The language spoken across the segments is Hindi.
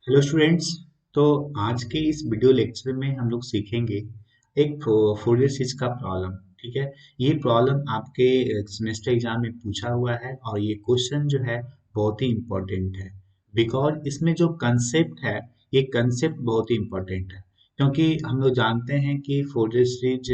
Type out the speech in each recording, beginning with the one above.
Hello students. तो आज के इस वीडियो लेक्चर में हम लोग सीखेंगे एक फोरियर सीरीज का प्रॉब्लम। ठीक है, ये प्रॉब्लम आपके सेमेस्टर एग्जाम में पूछा हुआ है और ये क्वेश्चन जो है बहुत ही इम्पोर्टेंट है। बिकॉज इसमें जो कंसेप्ट है, ये कंसेप्ट बहुत ही इम्पोर्टेंट है। क्योंकि हम लोग जानते हैं कि फोरियर सीरीज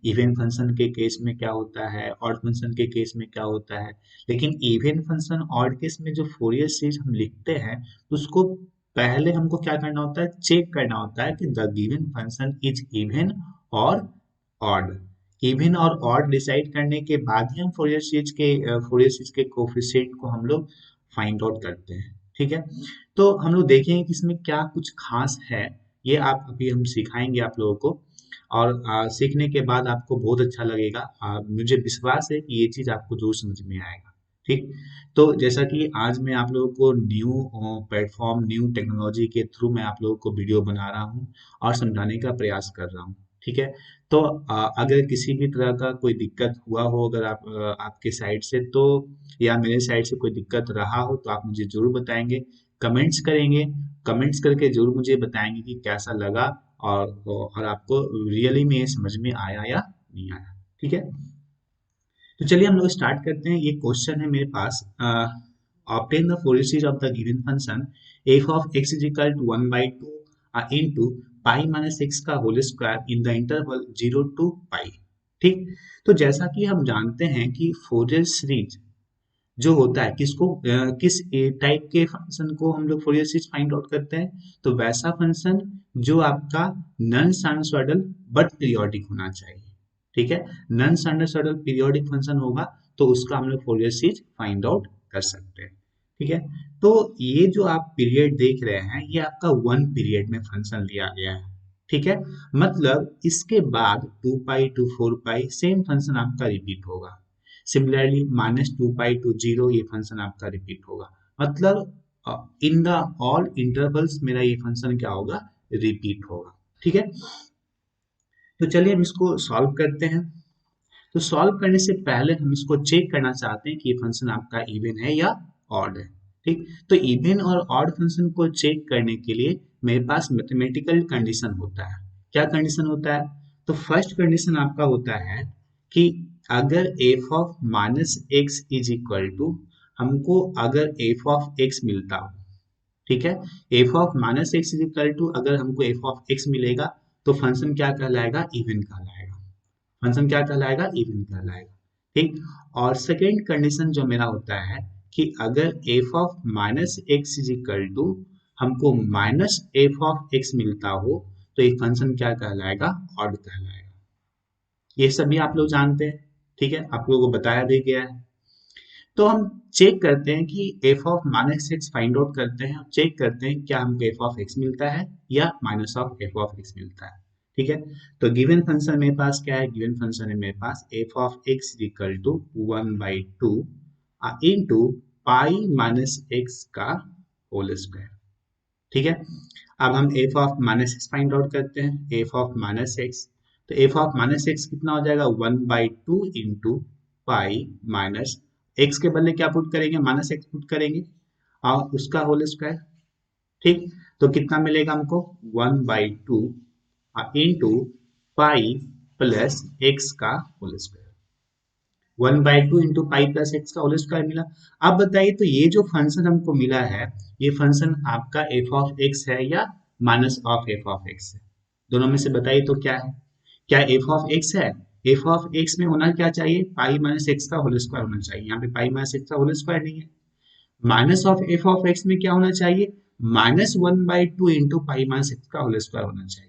इवन फंक्शन के केस में क्या होता है, ऑड फंक्शन के केस में क्या होता है। लेकिन इवन फंक्शन ऑड केस में जो फोरियर सीरीज हम लिखते हैं, उसको पहले हमको क्या करना होता है, चेक करना होता है कि the given function is even और ऑड। इवन और ऑड डिसाइड करने के बाद ही हम फोरियर सीरीज के कोफिशिएंट को हम लोग फाइंड आउट करते हैं। ठीक है, तो हम लोग देखेंगे कि इसमें क्या कुछ खास है। ये आप अभी हम सिखाएंगे आप लोगों को, और सीखने के बाद आपको बहुत अच्छा लगेगा। मुझे विश्वास है कि ये चीज़ आपको जरूर समझ में आएगा। ठीक, तो जैसा कि आज मैं आप लोगों को न्यू प्लेटफॉर्म, न्यू टेक्नोलॉजी के थ्रू मैं आप लोगों को वीडियो बना रहा हूँ और समझाने का प्रयास कर रहा हूँ। ठीक है, तो अगर किसी भी तरह का कोई दिक्कत हुआ हो, अगर आपके साइड से तो, या मेरे साइड से कोई दिक्कत रहा हो, तो आप मुझे जरूर बताएंगे, कमेंट्स करेंगे। कमेंट्स करके जरूर मुझे बताएंगे कि कैसा लगा और आपको रियली में ये समझ में आया या नहीं आया। ठीक है, तो चलिए हम लोग स्टार्ट करते हैं। ये क्वेश्चन है मेरे पास, obtain the Fourier series of the given function F of x is equal to 1/2 into pi minus x का whole square in the interval 0 to pi. ठीक, तो जैसा कि हम जानते हैं कि फोरियर सीरीज जो होता है किस टाइप के फंक्शन को हम लोग फोरियर सीरीज फाइंड आउट करते हैं, तो वैसा फंक्शन जो आपका नॉन साइनसॉइडल बट पीरियोडिक होना चाहिए। ठीक है, नॉन साइनसॉइडल पीरियोडिक फंक्शन होगा तो उसका हम लोग फोरियर सीरीज फाइंड आउट कर सकते हैं। ठीक है, तो ये जो आप पीरियड देख रहे हैं, ये आपका वन पीरियड में फंक्शन लिया गया है। ठीक है, मतलब इसके बाद 2 पाई टू 4 पाई सेम फंक्शन आपका रिपीट होगा। सिमिलरली -2 पाई टू 0 ये फंक्शन आपका रिपीट होगा। मतलब इन द ऑल इंटरवल्स मेरा ये फंक्शन क्या होगा, रिपीट होगा। ठीक है, तो चलिए हम इसको सॉल्व करते हैं। तो सॉल्व करने से पहले हम इसको चेक करना चाहते हैं कि ये फंक्शन आपका इवन है या ऑड है। ठीक, तो इवन और ऑड फंक्शन को चेक करने के लिए मेरे पास मैथमेटिकल कंडीशन होता है। क्या कंडीशन होता है? तो फर्स्ट कंडीशन आपका होता है कि अगर f of minus x is equal to, हमको अगर एफ ऑफ एक्स मिलता हो, ठीक है, f of minus x is equal to, अगर हमको एफ ऑफ एक्स मिलेगा तो फंक्शन क्या कहलाएगा, इवन कहलाएगा। फंक्शन क्या कहलाएगा, इवन कहलाएगा। ठीक, और सेकेंड कंडीशन जो मेरा होता है कि अगर f of minus x is equal to, हमको माइनस एफ ऑफ एक्स मिलता हो, तो ये फंक्शन क्या कहलाएगा, ऑड कहलाएगा। ये सभी आप लोग जानते हैं। ठीक है, आप लोगों को बताया भी गया है। तो हम चेक करते हैं कि F of minus X find out करते हैं, चेक करते हैं क्या हमको एफ ऑफ एक्स मिलता है या minus of F of x मिलता है। ठीक है, तो गिवन फंक्शन मेरे पास क्या है, गिवन फंक्शन है मेरे पास F of x equal to 1/2 into pi minus x का होल स्क्वायर। ठीक है, अब हम F of minus X find out करते हैं, एफ ऑफ माइनस एक्स। तो एफ ऑफ माइनस एक्स कितना हो जाएगा, 1/2 इंटू पाई माइनस एक्स के बदले क्या पुट करेंगे, माइनस एक्स पुट करेंगे और उसका होल स्क्वायर। ठीक, तो कितना मिलेगा हमको, 1/2 इंटू पाई प्लस एक्स का whole square. 1/2 into pi plus x का होल स्क्वायर मिला। अब बताइए, तो ये जो फंक्शन हमको मिला है, ये फंक्शन आपका एफ ऑफ एक्स है या minus of F of x है? दोनों में से बताइए तो क्या है, क्या एफ ऑफ एक्स है? एफ ऑफ एक्स में होना क्या चाहिए, पाई माइनस एक्स का होल स्क्वायर होना चाहिए। यहाँ पे पाई माइनस एक्स का होल स्क्वायर नहीं है। Minus of F of x में क्या होना चाहिए, -1/2 इंटू पाई माइनस एक्स का होल स्क्वायर होना चाहिए।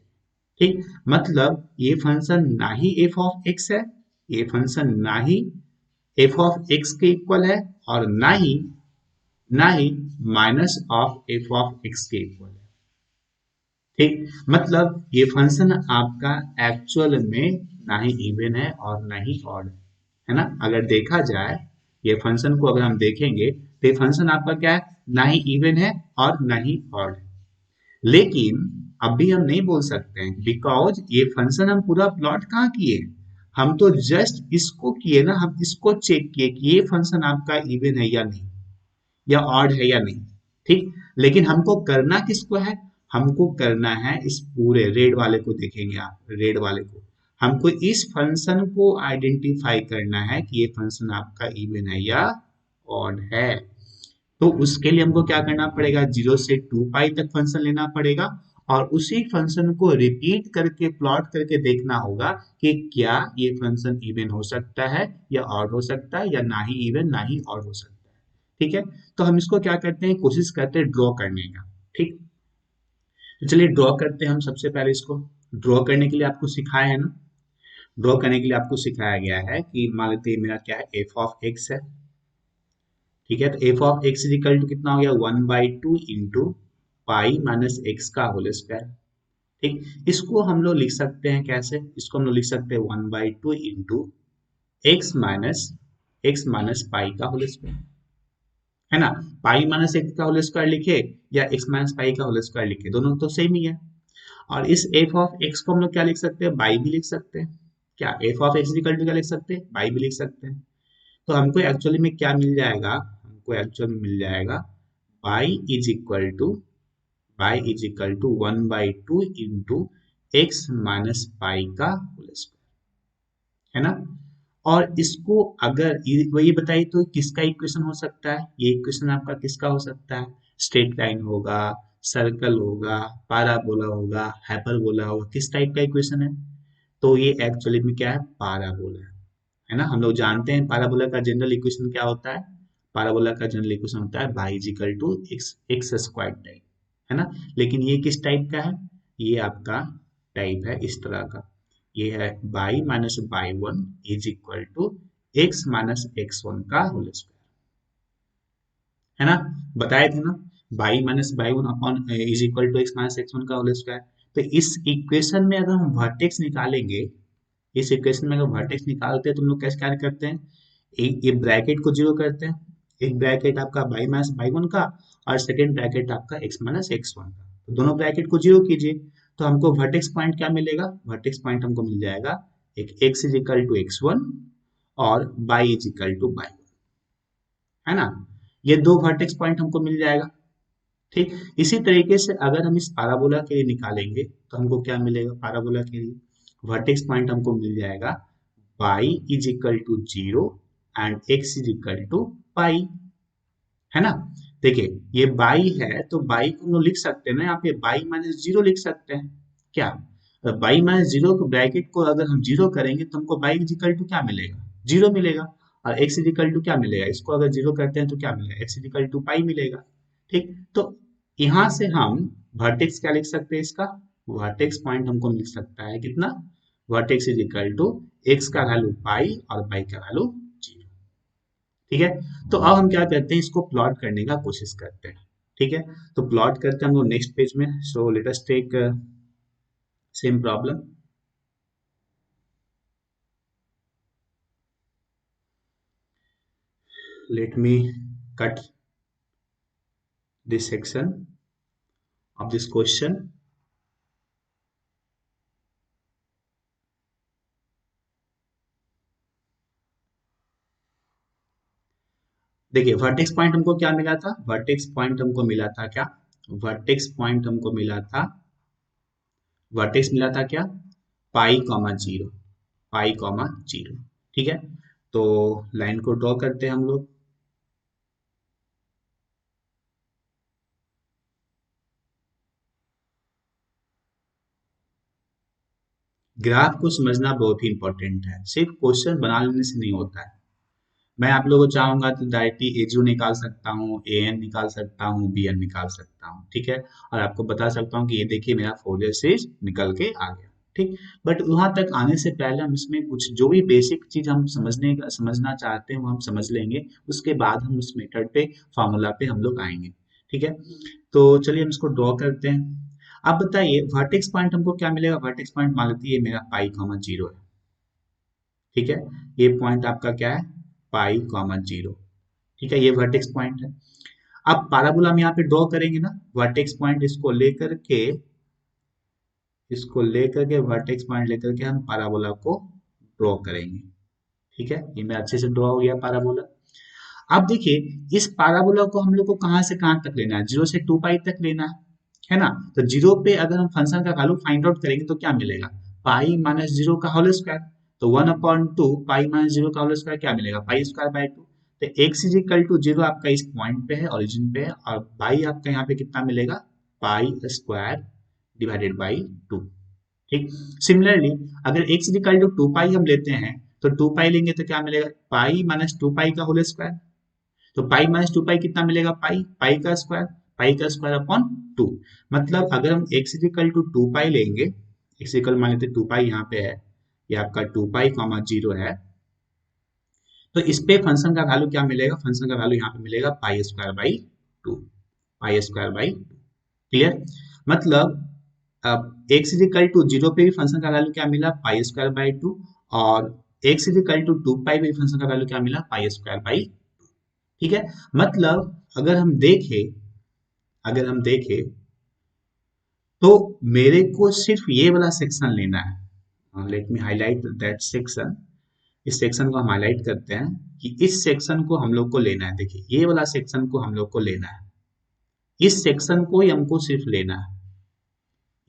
ठीक, मतलब ये फंक्शन ना ही एफ ऑफ एक्स है, ये फंक्शन ना ही एफ ऑफ एक्स के इक्वल है, और ना ही minus of F of X के इक्वल है। ठीक, मतलब ये फंक्शन आपका एक्चुअल में ना ही इवन है और ना ही ऑड है ना। अगर देखा जाए, ये फंक्शन को अगर हम देखेंगे तो ये फंक्शन आपका क्या है, ना ही इवन है और ना ही ऑड है। लेकिन अभी हम नहीं बोल सकते हैं, बिकॉज ये फंक्शन हम पूरा प्लॉट कहाँ किए, हम तो जस्ट इसको किए ना, हम इसको चेक किए कि ये फंक्शन आपका इवन है या नहीं, या ऑड है या नहीं। ठीक। लेकिन हमको करना किसको है, हमको करना है इस पूरे रेड वाले को, देखेंगे आप रेड वाले को, हमको इस फंक्शन को आइडेंटिफाई करना है कि ये फंक्शन आपका इवन है या ऑड है। तो उसके लिए हमको क्या करना पड़ेगा, 0 से 2 पाई तक फंक्शन लेना पड़ेगा और उसी फंक्शन को रिपीट करके प्लॉट करके देखना होगा कि क्या ये फंक्शन इवन हो सकता है या ऑड हो सकता है, या ना ही इवन ना ही ऑड हो सकता है। ठीक है। तो हम इसको क्या करते हैं, कोशिश करते हैं ड्रॉ करने का। ठीक। तो चलिए ड्रॉ करते हैं हम सबसे पहले इसको। ड्रॉ करने के लिए आपको सिखाया है ना, ड्रॉ करने के लिए आपको सिखाया गया है कि मान लेते हैं मेरा क्या है, एफ ऑफ एक्स है। ठीक है। तो F of x is equal to कितना हो गया, 1/2 इंटू पाई माइनस एक्स का होल स्क्वायर। ठीक। इसको हम लोग लिख सकते हैं कैसे, इसको हम लोग लिख सकते हैं 1/2 इंटू एक्स माइनस पाई का होल स्क्वायर, है ना। पाई माइनस एक्स का होल स्क्वायर लिखे या एक्स माइनस पाई का होल स्क्वायर लिखे, दोनों तो सेम ही है। और इस एफ ऑफ एक्स को हम लोग क्या लिख सकते हैं, बाई भी लिख सकते हैं। क्या f of x equal to क्या लिख सकते हैं, बाई भी लिख सकते हैं। तो हमको एक्चुअली में क्या मिल जाएगा, हमको एक्चुअली में मिल जाएगा y is equal to, y is equal to 1/2 into x minus pi का होल स्क्वायर, है ना। और इसको अगर ये बताइए तो किसका इक्वेशन हो सकता है, ये इक्वेशन आपका किसका हो सकता है, स्ट्रेट लाइन होगा, सर्कल होगा, पाराबोला होगा, हाइपरबोला होगा, किस टाइप का इक्वेशन है। तो ये एक्चुअली में क्या है, पाराबोला है ना। हम लोग जानते हैं पाराबोला का जनरल इक्वेशन क्या होता है, पाराबोला का जनरल इक्वेशन होता है y is equal to x x square type, है ना। लेकिन ये किस टाइप का है, ये आपका टाइप है इस तरह का, ये है y minus y one is equal to x minus x one का होल स्क्वायर, है ना। बताए थे ना, y minus y one upon is equal to x minus x one का होल स्क्वायर। तो इस इक्वेशन में अगर हम वर्टेक्स निकालेंगे, इस इक्वेशन में अगर वर्टेक्स निकालते हैं तो हम लोग कैसे क्या करते हैं, एक ये ब्रैकेट को जीरो करते हैं, एक ब्रैकेट आपका बाई माइनस बाई वन का और सेकेंड ब्रैकेट आपका एक्स माइनस एक्स वन का, तो दोनों ब्रैकेट को जीरो कीजिए। तो हमको वर्टेक्स पॉइंट क्या मिलेगा, वर्टेक्स पॉइंट हमको मिल जाएगा एक X is equal to X one और Y is equal to Y, है ना। ये दो वर्टेक्स पॉइंट हमको मिल जाएगा। ठीक। इसी तरीके से अगर हम इस पाराबोला के लिए निकालेंगे तो हमको क्या मिलेगा, पाराबोला के लिए वर्टेक्स पॉइंट हमको मिल जाएगा y is equal to 0 and x is equal to pi, है ना। देखिए ये बाई है तो बाई को हम लोग लिख सकते हैं ना, यहाँ पे बाई माइनस जीरो लिख सकते हैं। क्या, बाई माइनस जीरो को ब्रैकेट को अगर हम जीरो करेंगे तो हमको बाई इज इक्वल टू क्या मिलेगा, जीरो मिलेगा। और एक्स इज इक्वल टू क्या मिलेगा, इसको अगर जीरो करते हैं तो क्या मिलेगा, एक्स इज इक्वल टू पाई मिलेगा। ठीक। तो यहाँ से हम वर्टेक्स क्या लिख सकते हैं इसका, वर्टेक्स पॉइंट हमको मिल सकता है कितना, vertex is equal to x का वैल्यू पाई और पाई का वैल्यू जीरो। ठीक है। तो अब हम क्या करते हैं, इसको प्लॉट करने का कोशिश करते हैं। ठीक है। तो प्लॉट करते हैं हम लोग नेक्स्ट पेज में। So let us take same problem. Let me cut this section of this question. देखिए वर्टेक्स पॉइंट हमको क्या मिला था, वर्टेक्स पॉइंट हमको मिला था क्या, वर्टेक्स पॉइंट हमको मिला था, वर्टेक्स मिला था क्या, पाई कॉमा जीरो, पाई कॉमा जीरो। ठीक है। तो लाइन को ड्रॉ करते हैं हम लोग। ग्राफ को समझना बहुत ही इंपॉर्टेंट है, सिर्फ क्वेश्चन बना लेने से नहीं होता है। मैं आप लोगों को चाहूंगा तो डायरेक्टली एजू निकाल सकता हूँ, ए एन निकाल सकता हूँ, बी एन निकाल सकता हूँ। ठीक है। और आपको बता सकता हूँ कि ये देखिए मेरा फोरियर सीरीज निकल के आ गया। ठीक। बट वहां तक आने से पहले हम इसमें कुछ जो भी बेसिक चीज हम समझना चाहते हैं वो हम समझ लेंगे, उसके बाद हम उस मेथड पे फॉर्मूला पे हम लोग आएंगे। ठीक है। तो चलिए हम इसको ड्रॉ करते हैं। अब बताइए वर्टेक्स पॉइंट हमको क्या मिलेगा, वर्टेक्स पॉइंट मान लेते हैं मेरा पाई कॉमा जीरो है। ठीक है। ये पॉइंट आपका क्या है, पाई कॉमा जीरो। ठीक है। ये वर्टेक्स पॉइंट है। अब पाराबोला हम यहाँ पे ड्रॉ करेंगे ना, वर्टेक्स पॉइंट इसको लेकर के वर्टेक्स पॉइंट लेकर के हम पाराबोला को ड्रॉ करेंगे। ठीक है। ये मेरा अच्छे से ड्रॉ हो गया पाराबोला। अब देखिए इस पाराबोला को हम लोग को कहाँ से कहाँ तक लेना है, 0 से 2 पाई तक लेना है ना। तो 0 पे अगर हम फंक्शन का वैल्यू फाइंड आउट करेंगे तो क्या मिलेगा, पाई माइनस 0 का होल स्क्वायर। तो 1/2 पाई माइनस 0 का होल स्क्वायर क्या मिलेगा, पाई स्क्वायर बाय 2। तो x इज इक्वल टू 0 आपका इस पॉइंट पे है, ओरिजिन पे है, और बाई आपका यहाँ पे कितना मिलेगा, पाई स्क्वायर डिवाइडेड बाई 2। ठीक। सिमिलरली अगर x इज इक्वल टू 2 पाई हम लेते हैं, तो 2 पाई लेंगे तो क्या मिलेगा, पाई माइनस 2 पाई का होल स्क्वायर। तो पाई माइनस 2 पाई कितना मिलेगा, पाई पाई का स्क्वायर, पाई का स्क्वायर अपॉन 2। मतलब अगर हम x इज इक्वल टू 2 पाई लेंगे, x इक्वल मान लेते 2 पाई यहाँ पे है, ये आपका 2 पाई कॉमा 0 है, तो इस पे फंक्शन का वैल्यू क्या मिलेगा, फंक्शन का वैल्यू यहाँ पे मिलेगा pi square by 2, pi square by 2। Clear. मतलब अब x इज इक्वल टू 0 पे भी फंक्शन का वैल्यू क्या मिला, पाई स्क्वायर बाई 2, और x इज इक्वल टू 2 पाई पे भी फंक्शन का वैल्यू क्या मिला, पाई स्क्वायर बाई। ठीक है। मतलब अगर हम देखें तो मेरे को सिर्फ ये वाला सेक्शन लेना है। Let me highlight that section. इस सेक्शन को हम हाईलाइट करते हैं कि इस सेक्शन को हम लोग को लेना है। देखिए ये वाला सेक्शन को हम लोग को लेना है, इस सेक्शन को ही हमको सिर्फ लेना है,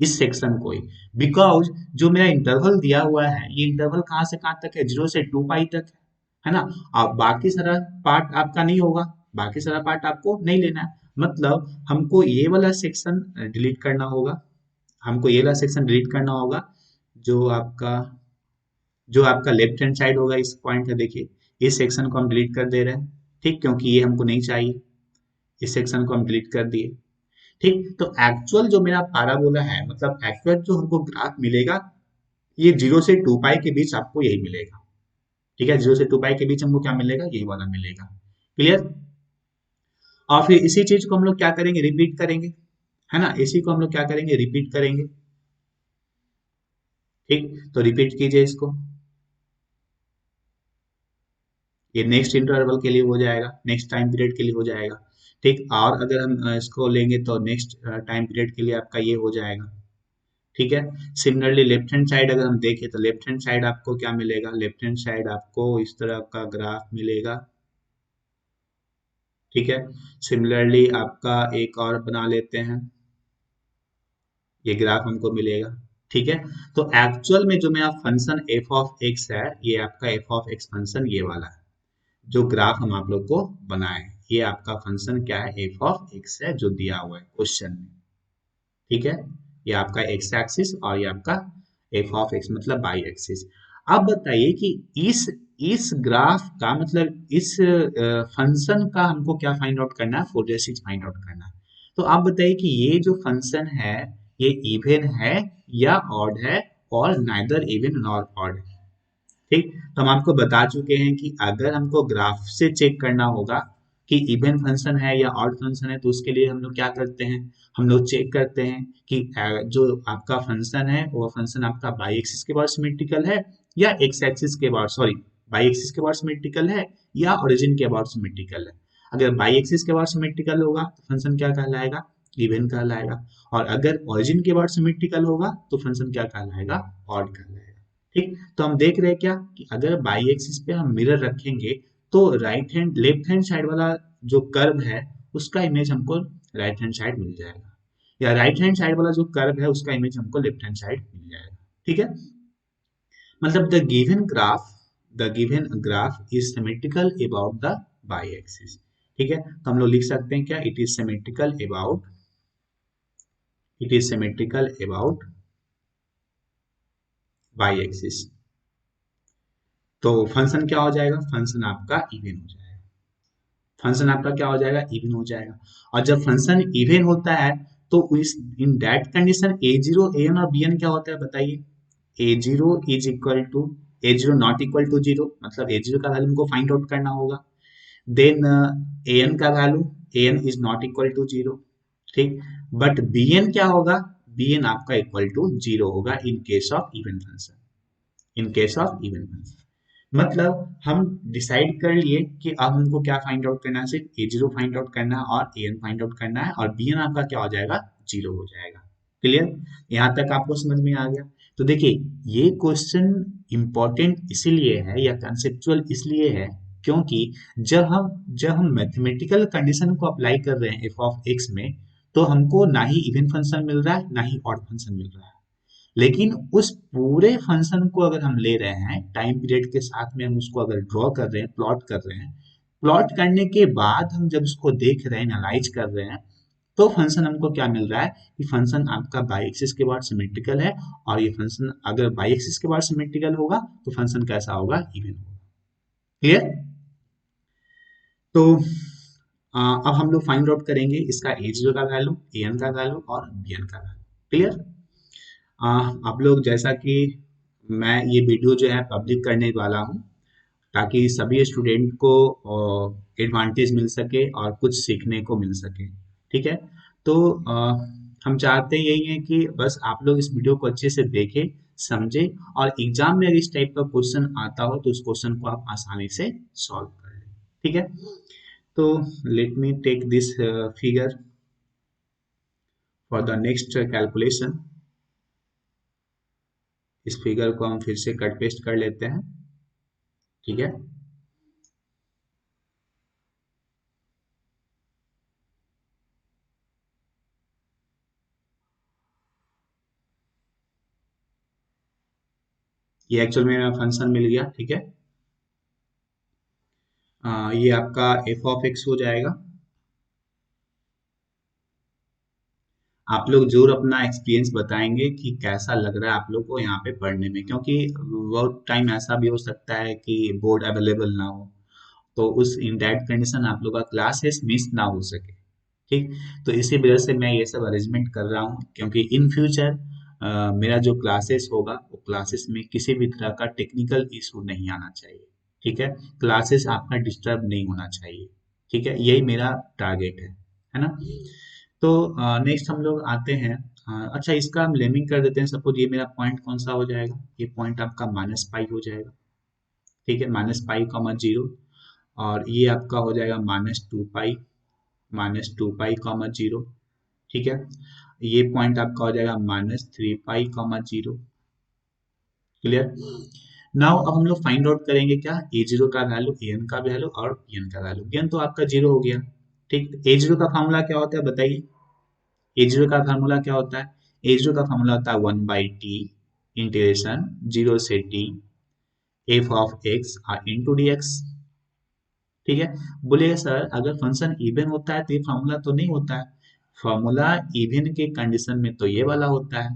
इस सेक्शन को ही। बिकॉज जो मेरा इंटरवल दिया हुआ है, ये इंटरवल कहाँ से कहाँ तक है, 0 से 2 पाई तक है ना। अब बाकी सारा पार्ट आपका नहीं होगा, बाकी सारा पार्ट आपको नहीं लेना है। मतलब हमको ये वाला सेक्शन डिलीट करना होगा, हमको ये वाला सेक्शन डिलीट करना होगा, जो आपका जो आपका लेफ्ट हैंड साइड होगा इस पॉइंट का। देखिए इस सेक्शन को हम डिलीट कर दे रहे हैं, ठीक, क्योंकि ये हमको नहीं चाहिए, इस सेक्शन को हम डिलीट कर दिए। ठीक। तो एक्चुअल जो मेरा पाराबोला है, मतलब एक्चुअल जो हमको ग्राफ मिलेगा, ये 0 से 2 पाई के बीच आपको यही मिलेगा। ठीक है, 0 से 2 पाई के बीच हमको क्या मिलेगा, यही वाला मिलेगा। क्लियर। और फिर इसी चीज को हम लोग क्या करेंगे, रिपीट करेंगे, है ना, इसी को हम लोग क्या करेंगे, रिपीट करेंगे। ठीक। तो रिपीट कीजिए इसको, ये नेक्स्ट इंटरवल के लिए हो जाएगा, नेक्स्ट टाइम पीरियड के लिए हो जाएगा। ठीक। और अगर हम इसको लेंगे तो नेक्स्ट टाइम पीरियड के लिए आपका ये हो जाएगा। ठीक है। सिमिलरली लेफ्ट हैंड साइड अगर हम देखें तो लेफ्ट हैंड साइड आपको क्या मिलेगा, लेफ्ट हैंड साइड आपको इस तरह का ग्राफ मिलेगा। ठीक है। सिमिलरली आपका एक और बना लेते हैं, ये ग्राफ हमको मिलेगा। ठीक है। तो एक्चुअल में जो मेरा फंक्शन एफ ऑफ एक्स है, ये आपका एफ ऑफ एक्स फंक्शन ये वाला है, जो ग्राफ हम आप लोग को बनाए, ये आपका फंक्शन क्या है, एफ ऑफ एक्स है, जो दिया हुआ है क्वेश्चन में। ठीक है। ये आपका एक्स एक्सिस और ये आपका एफ ऑफ एक्स मतलब वाई एक्सिस। अब बताइए कि इस ग्राफ का मतलब इस फंक्शन का हमको क्या फाइंड आउट करना है, फोरियर सीरीज फाइंड आउट करना है। तो आप बताइए कि ये जो फंक्शन है, ये इवन है या ऑड है, और नाइदर इवन नॉर ऑड है। ठीक। तो हम आपको बता चुके हैं कि अगर हमको ग्राफ से चेक करना होगा कि इवन फंक्शन है या ऑड फंक्शन है, तो उसके लिए हम लोग क्या करते हैं, हम लोग चेक करते हैं कि जो आपका फंक्शन है वो फंक्शन आपका बाई एक्सिस के बार सिमेट्रिकल है या एक्स एक्सिस के बार, सॉरी, बाई एक्सिस के बार सिमेट्रिकल है या ओरिजिन के बार सिमेट्रिकल है। अगर बाई एक्सिस के बार सिमेट्रिकल होगा तो फंक्शन क्या कहलाएगा, इवन कहलाएगा। और अगर ओरिजिन के बार सिमेट्रिकल होगा तो फंक्शन क्या कहलाएगा, ऑड कहलाएगा। ठीक। तो हम देख रहे हैं क्या कि अगर बाई एक्सिस पे हम मिरर रखेंगे तो right hand left hand side वाला जो कर्व है उसका इमेज हमको राइट हैंड साइड मिल जाएगा, या राइट हैंड साइड वाला जो कर्व है उसका इमेज हमको लेफ्ट हैंड साइड मिल जाएगा। ठीक है। मतलब the given graph is symmetrical about the by axis. ठीक है। तो हम लोग लिख सकते हैं क्या, it is symmetrical about by axis. तो फंक्शन क्या हो जाएगा, फंक्शन आपका इवन हो जाएगा, फंक्शन आपका क्या हो जाएगा, इवन हो जाएगा। और जब फंक्शन इवन होता है तो इस in that condition A zero A N और बी एन क्या होता है बताइए, A zero is equal to A zero not equal to zero, मतलब ए जीरो का वैल्यू हमको फाइंड आउट करना होगा। देन ए एन का value, A N is not equal to zero. ठीक। बट बी एन क्या होगा, बी एन आपका इक्वल टू जीरो होगा in case of even function, in case of even function. मतलब हम डिसाइड कर लिए कि अब हमको क्या फाइंड आउट करना है, सिर्फ ए जीरो फाइंड आउट करना है और ए एन फाइंड आउट करना है, और बी एन आपका क्या हो जाएगा, जीरो हो जाएगा। क्लियर। यहाँ तक आपको समझ में आ गया। तो देखिए ये क्वेश्चन इंपॉर्टेंट इसीलिए है या कंसेप्चुअल इसलिए है क्योंकि जब हम मैथमेटिकल कंडीशन को अप्लाई कर रहे हैं एफ ऑफ एक्स में, तो हमको ना ही इवन फंक्शन मिल रहा है ना ही ऑड फंक्शन मिल रहा है। लेकिन उस पूरे फंक्शन को अगर हम ले रहे हैं टाइम पीरियड के साथ में, हम उसको अगर ड्रॉ कर रहे हैं, प्लॉट कर रहे हैं, प्लॉट करने के बाद हम जब उसको देख रहे हैं, एनालाइज कर रहे हैं, तो फंक्शन हमको क्या मिल रहा है कि फंक्शन आपका बाई एक्सिस के बाद सिमेट्रिकल है, और ये फंक्शन अगर बाई एक्सिस के बाद सिमेट्रिकल होगा तो फंक्शन कैसा होगा, इवन होगा। क्लियर? तो अब हम लोग फाइंड आउट करेंगे इसका ए जीरो का वैल्यू, ए एन का वैल्यू और बी एन का वैल्यू। क्लियर? आप लोग जैसा कि मैं ये वीडियो जो है पब्लिक करने वाला हूँ, ताकि सभी स्टूडेंट को एडवांटेज मिल सके और कुछ सीखने को मिल सके। ठीक है? तो हम चाहते यही है कि बस आप लोग इस वीडियो को अच्छे से देखें, समझें, और एग्जाम में अगर इस टाइप का क्वेश्चन आता हो तो उस क्वेश्चन को आप आसानी से सॉल्व कर लें। ठीक है? तो let me take this figure for the next calculation. इस फिगर को हम फिर से कट पेस्ट कर लेते हैं। ठीक है? ये एक्चुअल में मेरा फंक्शन मिल गया। ठीक है? ये आपका एफ ऑफ एक्स हो जाएगा। आप लोग जरूर अपना एक्सपीरियंस बताएंगे कि कैसा लग रहा है आप लोग को यहाँ पे पढ़ने में, क्योंकि बहुत टाइम ऐसा भी हो सकता है कि बोर्ड अवेलेबल ना हो, तो उस इन दैट कंडीशन आप लोग का क्लासेस मिस ना हो सके। ठीक? तो इसी वजह से मैं ये सब अरेंजमेंट कर रहा हूँ, क्योंकि इन फ्यूचर मेरा जो क्लासेस होगा वो क्लासेस में किसी भी तरह का टेक्निकल इशू नहीं आना चाहिए। ठीक है? क्लासेस आपका डिस्टर्ब नहीं होना चाहिए। ठीक है? यही मेरा टारगेट है ना? तो नेक्स्ट हम लोग आते हैं। अच्छा, इसका हम लेमिंग कर देते हैं। सपोज ये मेरा पॉइंट कौन सा हो जाएगा, ये पॉइंट आपका माइनस पाई हो जाएगा। ठीक है? माइनस पाई कॉमा जीरो, और ये आपका हो जाएगा -2 पाई, कॉमा जीरो। ठीक है? ये पॉइंट आपका हो जाएगा -3 पाई कॉमा जीरो। क्लियर? नाउ अब हम लोग फाइंड आउट करेंगे क्या, ए जीरो का वैल्यू, ए एन का वैल्यू और बी एन का वैल्यू। बी एन तो आपका जीरो हो गया। ठीक? ए जीरो का फॉर्मूला क्या होता है बताइए? ए जीरो का फार्मूला क्या होता है? ए जीरो का फार्मूला होता है 1/t इंटीग्रेशन जीरो से t f of x into d x. ठीक है? बोलिए सर, अगर फंक्शन इवन होता है तो ये फार्मूला तो नहीं होता है। फार्मूला इवन के कंडीशन में तो ये वाला होता है।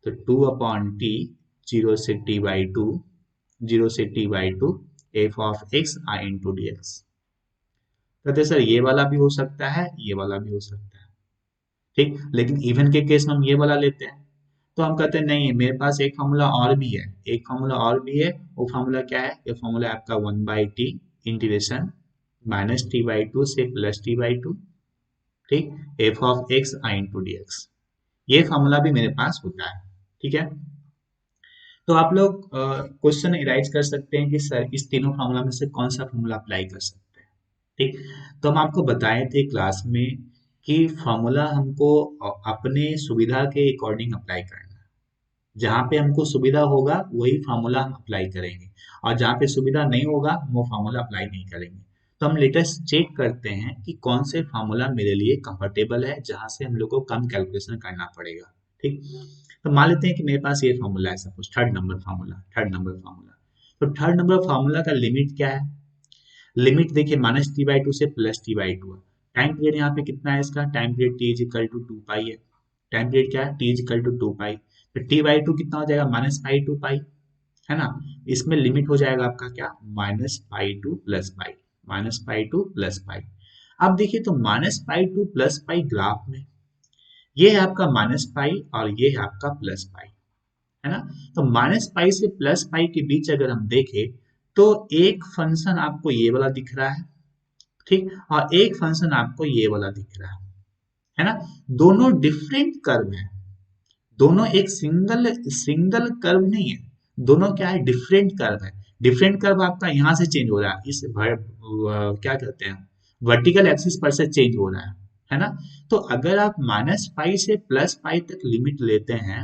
तो 2/t, जीरो से T by two F of x into d x. कहते सर ये वाला भी हो सकता है, ये वाला भी हो सकता है। ठीक? लेकिन इवन के केस में हम ये वाला लेते हैं। तो हम कहते हैं नहीं, मेरे पास एक फॉर्मूला और भी है, एक फॉर्मूला और भी है। वो फॉर्मूला क्या है? ये फॉर्मूला आपका 1/t इंटीग्रेशन -t/2 से +t/2। ठीक? F of x into d x. ये फॉर्मूला भी मेरे पास होता है। ठीक है? तो आप लोग क्वेश्चन इराइज कर सकते हैं कि सर इस तीनों फॉर्मूला में से कौन सा फॉर्मूला अप्लाई कर सकते हैं। ठीक? तो हम आपको बताए थे क्लास में कि फॉर्मूला हमको अपने सुविधा के अकॉर्डिंग अप्लाई करना है। जहाँ पे हमको सुविधा होगा वही फार्मूला हम अप्लाई करेंगे, और जहाँ पे सुविधा नहीं होगा हम वो फार्मूला अप्लाई नहीं करेंगे। तो हम लेटेस्ट चेक करते हैं कि कौन से फार्मूला मेरे लिए कंफर्टेबल है, जहाँ से हम लोग को कम कैलकुलेशन करना पड़ेगा। ठीक? तो मान लेते हैं कि मेरे पास ये फार्मूला है, सपोज थर्ड नंबर फार्मूला। तो थर्ड नंबर फार्मूला का लिमिट क्या है? लिमिट देखिए -t/2 से +t/2 है। टाइम पीरियड यहाँ पे कितना है इसका? Time period t is equal to 2 pi है। टाइम पीरियड क्या है? t is equal to 2 pi. तो t/2 कितना हो जाएगा? -पाई, है ना? इसमें लिमिट हो जाएगा आपका क्या? -पाई टू प्लस पाई, -पाई टू प्लस पाई। अब देखिए, तो -पाई टू प्लस पाई ग्राफ में ये है आपका -पाई और ये है आपका +पाई, है ना? तो -पाई से +पाई के बीच अगर हम देखें तो एक फंक्शन आपको ये वाला दिख रहा है। ठीक? और एक फंक्शन आपको ये वाला दिख रहा है ना? दोनों डिफरेंट कर्व है, दोनों एक सिंगल सिंगल कर्व नहीं है, दोनों क्या है? डिफरेंट कर्व है। डिफरेंट कर्व आपका यहाँ से चेंज हो रहा है, क्या कहते हैं, वर्टिकल एक्सिस पर से चेंज हो रहा है ना? तो अगर आप -पाई से +पाई तक लिमिट लेते हैं,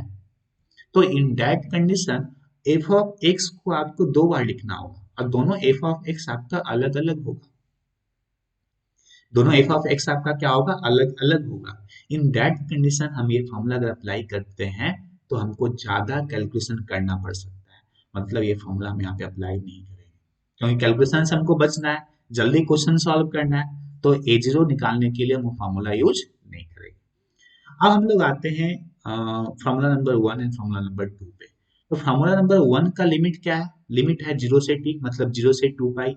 तो इन that condition F of x को आपको दो बार लिखना होगा। और दोनों एफ ऑफ एक्स आपका अलग अलग होगा। दोनों एफ ऑफ एक्स आपका क्या होगा, अलग अलग होगा। इन दैट कंडीशन हम ये फॉर्मूला अगर अप्लाई करते हैं तो हमको ज्यादा कैलकुलेशन करना पड़ सकता है, मतलब ये फॉर्मूला हम यहाँ पे अप्लाई नहीं करेंगे, क्योंकि कैलकुलेशन से हमको बचना है, जल्दी क्वेश्चन सॉल्व करना है, तो ए जीरो निकालने के लिए हम फॉर्मूला यूज नहीं करेंगे। अब हम लोग आते हैं formula number one and formula number two पे। तो फॉर्मूला नंबर वन का लिमिट क्या है, लिमिट है जीरो से टी, मतलब जीरो से टू पाई,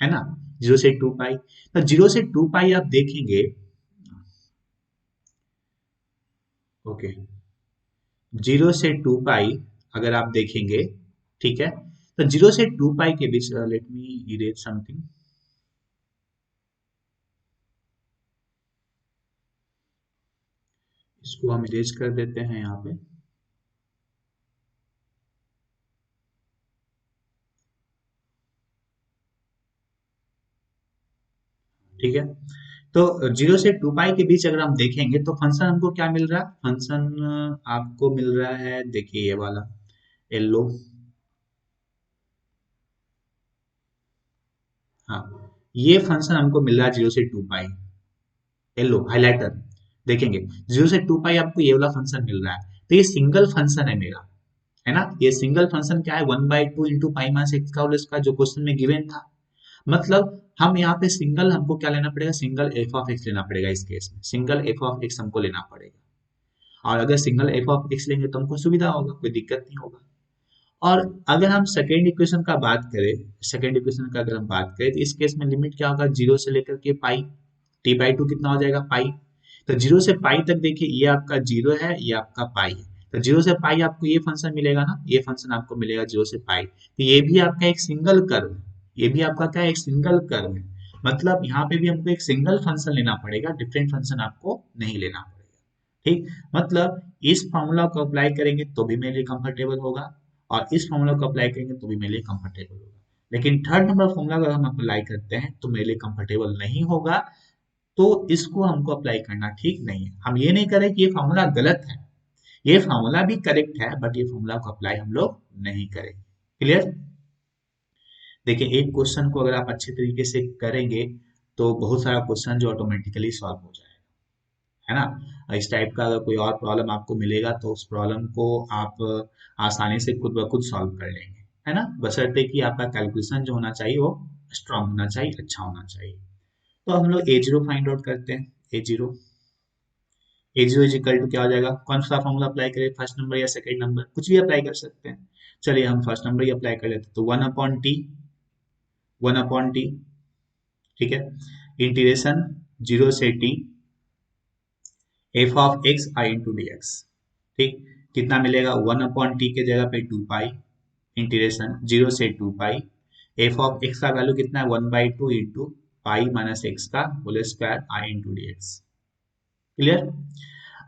है ना, जीरो से टू पाई। तो जीरो से टू पाई आप देखेंगे, ओके, जीरो से टू पाई अगर आप देखेंगे, ठीक है, तो जीरो से टू पाई के बीच, लेट मी इरेज समथिंग, इसको हम इरेज कर देते हैं यहाँ पे, ठीक है। तो जीरो से टू पाई के बीच अगर हम देखेंगे तो फंक्शन हमको क्या मिल रहा है, फंक्शन आपको मिल रहा है, देखिए ये वाला येलो, हाँ, ये फंक्शन हमको मिल रहा है जीरो से टू पाई, येलो हाइलाइटर, देखेंगे जीरो से टू पाई आपको ये वाला फंक्शन मिल रहा है, तो ये सिंगल फंक्शन है मेरा, है ना, ये सिंगल फंक्शन क्या है, one by two into pi minus x का होल स्क्वायर, जो क्वेश्चन में गिवन था। मतलब हम यहाँ पे सिंगल, हमको क्या लेना पड़ेगा, सिंगल एफ ऑफ एक्स लेना पड़ेगा, इस केस में सिंगल एफ ऑफ एक्स हमको लेना पड़ेगा, और अगर सिंगल एफ ऑफ एक्स लेंगे तो हमको सुविधा होगा, कोई दिक्कत नहीं होगा। और अगर हम सेकेंड इक्वेशन का बात करें, सेकेंड इक्वेशन का अगर हम बात करें तो इस केस में लिमिट क्या होगा, जीरो से लेकर के पाई, टी बाई टू कितना हो जाएगा, पाई। तो जीरो से पाई तक देखिए, ये आपका जीरो है, ये आपका पाई है, तो जीरो से पाई आपको ये फंक्शन मिलेगा ना, ये फंक्शन आपको मिलेगा जीरो से पाई, तो ये भी आपका एक सिंगल कर्व है, ये भी आपका क्या है, एक सिंगल कर्व है, मतलब यहाँ पे भी हमको एक सिंगल फंक्शन लेना पड़ेगा, डिफरेंट फंक्शन आपको नहीं लेना पड़ेगा, ठीक। मतलब इस फॉर्मूला को अप्लाई करेंगे तो भी मेरे लिए कंफर्टेबल होगा, और इस फॉर्मूला को अप्लाई करेंगे तो भी मेरे लिए कंफर्टेबल होगा, लेकिन थर्ड नंबर फॉर्मूला अगर हम अप्लाई करते हैं तो मेरे लिए कंफर्टेबल नहीं होगा, तो इसको हमको अप्लाई करना ठीक नहीं है। हम ये नहीं करें कि ये फॉर्मूला गलत है, ये फॉर्मूला भी करेक्ट है, बट ये फॉर्मूला को अप्लाई हम लोग नहीं करेंगे। क्लियर। देखिए एक क्वेश्चन को अगर आप अच्छे तरीके से करेंगे तो बहुत सारा क्वेश्चन जो ऑटोमेटिकली सॉल्व हो जाएगा, है ना। इस टाइप का अगर कोई और प्रॉब्लम आपको मिलेगा तो उस प्रॉब्लम को आप आसानी से खुद ब खुद सॉल्व कर लेंगे, है ना, बशर्ते कि आपका कैलकुलेशन जो होना चाहिए वो स्ट्रांग होना चाहिए, अच्छा होना चाहिए। तो हम लोग ए जीरो फाइंड आउट करते हैं, ए जीरो इज इक्वल टू क्या हो जाएगा, कौन सा फॉर्मूला अप्लाई करें, फर्स्ट नंबर या सेकंड नंबर, कुछ भी अप्लाई कर सकते हैं। चलिए हम फर्स्ट नंबर ही अप्लाई कर लेते हैं, तो one upon t, one upon t, ठीक है, इंटीग्रेशन जीरो से t f of x i into d x, ठीक, कितना मिलेगा, वन अपॉन टी के जगह पे टू पाई, इंटीग्रेशन जीरो से to pi, f of x का वैल्यू कितना है, one by two into pi minus x का whole square i into d x. Clear.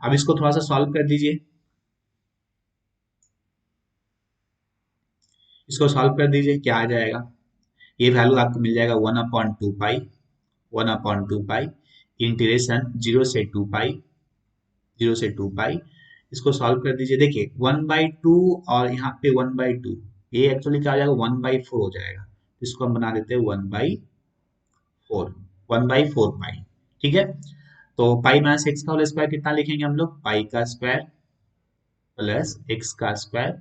अब इसको थोड़ा सा सॉल्व कर दीजिए, इसको सॉल्व कर दीजिए, क्या आ जाएगा, ये वैल्यू आपको मिल जाएगा one upon two pi, one upon two pi integration zero से टू पाई, जीरो से टू पाई, इसको सॉल्व कर दीजिए, देखिए वन बाई टू और यहाँ पे वन बाई टू, ये एक्चुअली क्या हो जाएगा, वन बाई फोर हो जाएगा, इसको हम बना देते हैं one by four, one by four pi, ठीक है। तो पाई माइनस एक्स का होल स्क्वायर कितना लिखेंगे हम लोग, पाई का स्क्वायर प्लस एक्स का square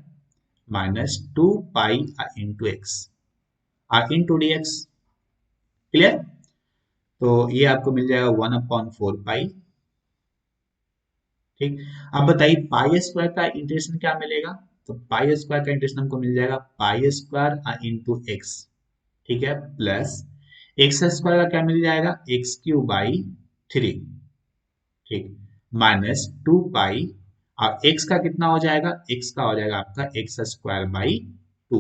minus two pi into x r into d x. Clear. तो ये आपको मिल जाएगा वन अपॉन फोर पाई, ठीक। अब बताइए पाई स्क्वायर का इंटीग्रेशन क्या मिलेगा, तो पाई स्क्वायर का इंटीग्रेशन हमको मिल जाएगा पाई स्क्वायर इंटू एक्स, ठीक है, प्लस एक्स स्क्वायर का क्या मिल जाएगा, एक्स क्यू बाई थ्री, ठीक, माइनस टू पाई, और एक्स का कितना हो जाएगा, एक्स का हो जाएगा आपका एक्स स्क्वायर बाई टू,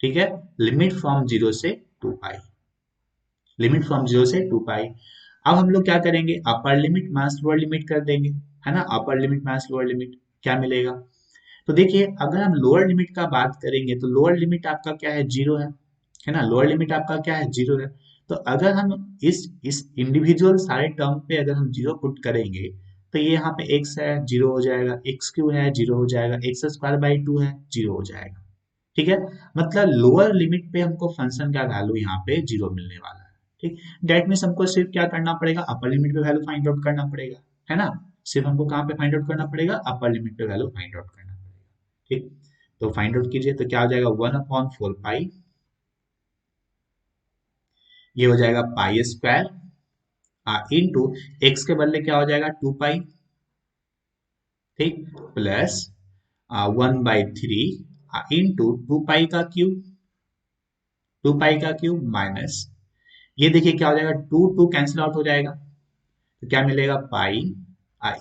ठीक है, लिमिट फ्रॉम जीरो से to pi, limit from zero से टू पाई। अब हम लोग क्या करेंगे, upper limit minus lower limit कर देंगे, है ना, upper limit minus lower limit क्या मिलेगा, तो देखिए अगर हम लोअर लिमिट का बात करेंगे तो लोअर लिमिट आपका क्या है, जीरो है ना, लोअर लिमिट आपका क्या है, जीरो है। तो अगर हम इस इंडिविजुअल सारे टर्म पे अगर हम जीरो पुट करेंगे तो ये यहाँ पे एक्स है, जीरो हो जाएगा, एक्स क्यू है, जीरो हो जाएगा, एक्स स्क्वायर बाई टू है, जीरो हो जाएगा, ठीक है, मतलब लोअर लिमिट पे हमको फंक्शन का वैल्यू यहाँ पे 0 मिलने वाला है। ठीक, डेट मीन्स हमको सिर्फ क्या करना पड़ेगा, अपर लिमिट पे वैल्यू फाइंड आउट करना पड़ेगा, है ना। सिर्फ हमको कहाँ पे फाइंड आउट करना पड़ेगा, अपर लिमिट पे वैल्यू फाइंड आउट करना पड़ेगा। ठीक, तो फाइंड आउट कीजिए तो क्या हो जाएगा, 1/4 पाई, ये हो जाएगा पाई स्क्वायर इंटू एक्स के बदले क्या हो जाएगा 2 पाई, ठीक, प्लस 1/3 इंटू 2 पाई का क्यूब, 2 पाई का क्यूब माइनस, ये देखिए क्या हो जाएगा, टू टू कैंसिल आउट हो जाएगा, तो क्या मिलेगा पाई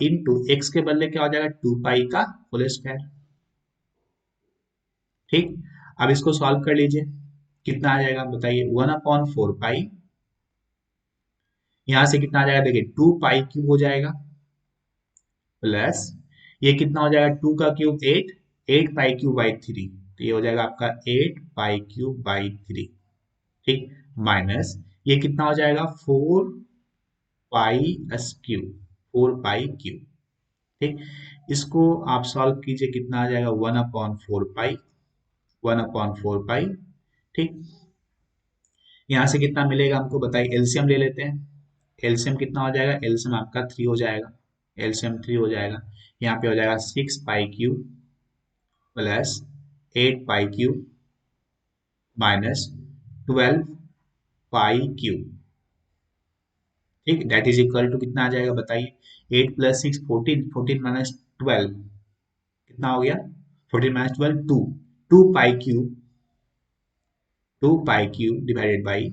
इंटू एक्स के बदले क्या हो जाएगा 2 पाई का होल स्क्वायर। ठीक, अब इसको सॉल्व कर लीजिए, कितना आ जाएगा बताइए, 1/4 पाई, यहां से कितना आ जाएगा देखिए 2 पाई क्यूब हो जाएगा, प्लस ये कितना हो जाएगा 2 का क्यूब 8, 8 पाई क्यूब बाई 3, तो ये हो जाएगा आपका 8 पाई क्यूब बाई 3। ठीक, माइनस ये कितना हो जाएगा 4 पाई क्यूब, 4 पाई क्यूब। ठीक, इसको आप सॉल्व कीजिए, कितना आ जाएगा 1/4 पाई, 1/4 पाई। ठीक, यहाँ से कितना मिलेगा हमको बताइए, एलसीएम ले लेते हैं, एलसीएम कितना हो जाएगा, एलसीएम आपका 3 हो जाएगा, एलसीएम 3 हो जाएगा, यहाँ पे हो जाएगा 6 पाई क्यूब प्लस 8 पाई क्यूब माइनस 12 पाई क्यूब। ठीक, दैट इज इक्वल टू कितना आ जाएगा बताइए, 8 + 6 14, 14 माइनस 12 कितना हो गया, 14 - 12 2, 2 पाई cube, 2 pi cube divided by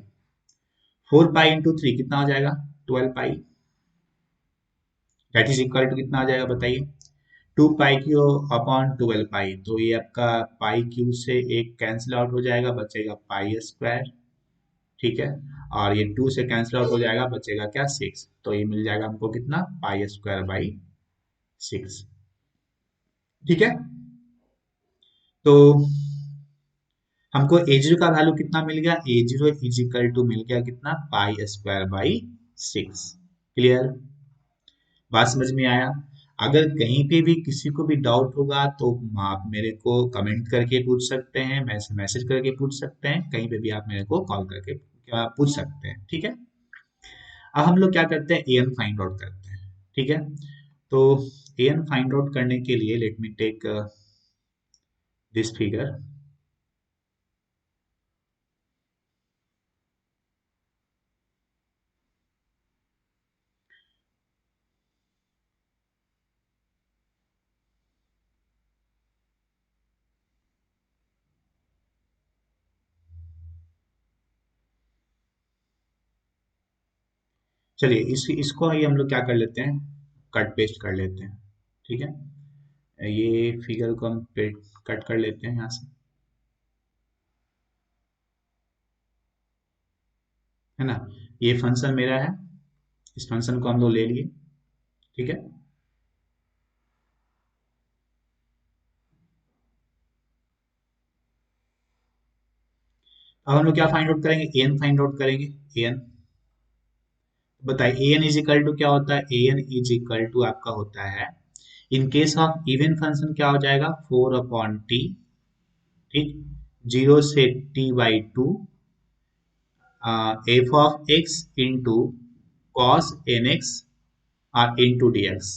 4 पाई × 3 कितना हो जाएगा 12 पाई, दैट इज इक्वल टू कितना आ जाएगा बताइए, 2 पाई क्यूब/12 पाई, तो ये आपका पाई क्यूब से एक कैंसिल आउट हो जाएगा, बचेगा पाई स्क्वायर। ठीक है, और ये 2 से कैंसिल आउट हो जाएगा, बचेगा क्या 6, तो ये मिल जाएगा हमको कितना पाई स्क्वायर/6। ठीक है, तो हमको A0 का वैल्यू कितना मिल गया, A0 इज इक्वल टू मिल गया कितना पाई स्क्वायर/6। क्लियर, बात समझ में आया। अगर कहीं पे भी किसी को भी डाउट होगा तो आप मेरे को कमेंट करके पूछ सकते हैं, मैसेज करके पूछ सकते हैं, कहीं पे भी आप मेरे को कॉल करके पूछ सकते हैं। ठीक है, अब हम लोग क्या करते हैं, एन फाइंड आउट करते हैं। ठीक है, तो एन फाइंड आउट करने के लिए let me take this figure. चलिए इसको ही हम लोग क्या कर लेते हैं, कट पेस्ट कर लेते हैं। ठीक है, ये फिगर को हम कट कर लेते हैं यहाँ से, है ना। ये फंक्शन मेरा है, इस फंक्शन को हम लोग ले लिए। ठीक है, अब हम लोग क्या फाइंड आउट करेंगे, एन फाइंड आउट करेंगे, एन। बताइए एन इज इक्वल टू क्या होता है, एन इज इक्वल टू आपका होता है, in case of even function क्या हो जाएगा 4/t। ठीक, 0 से t/2 f of x into cos N x into d x.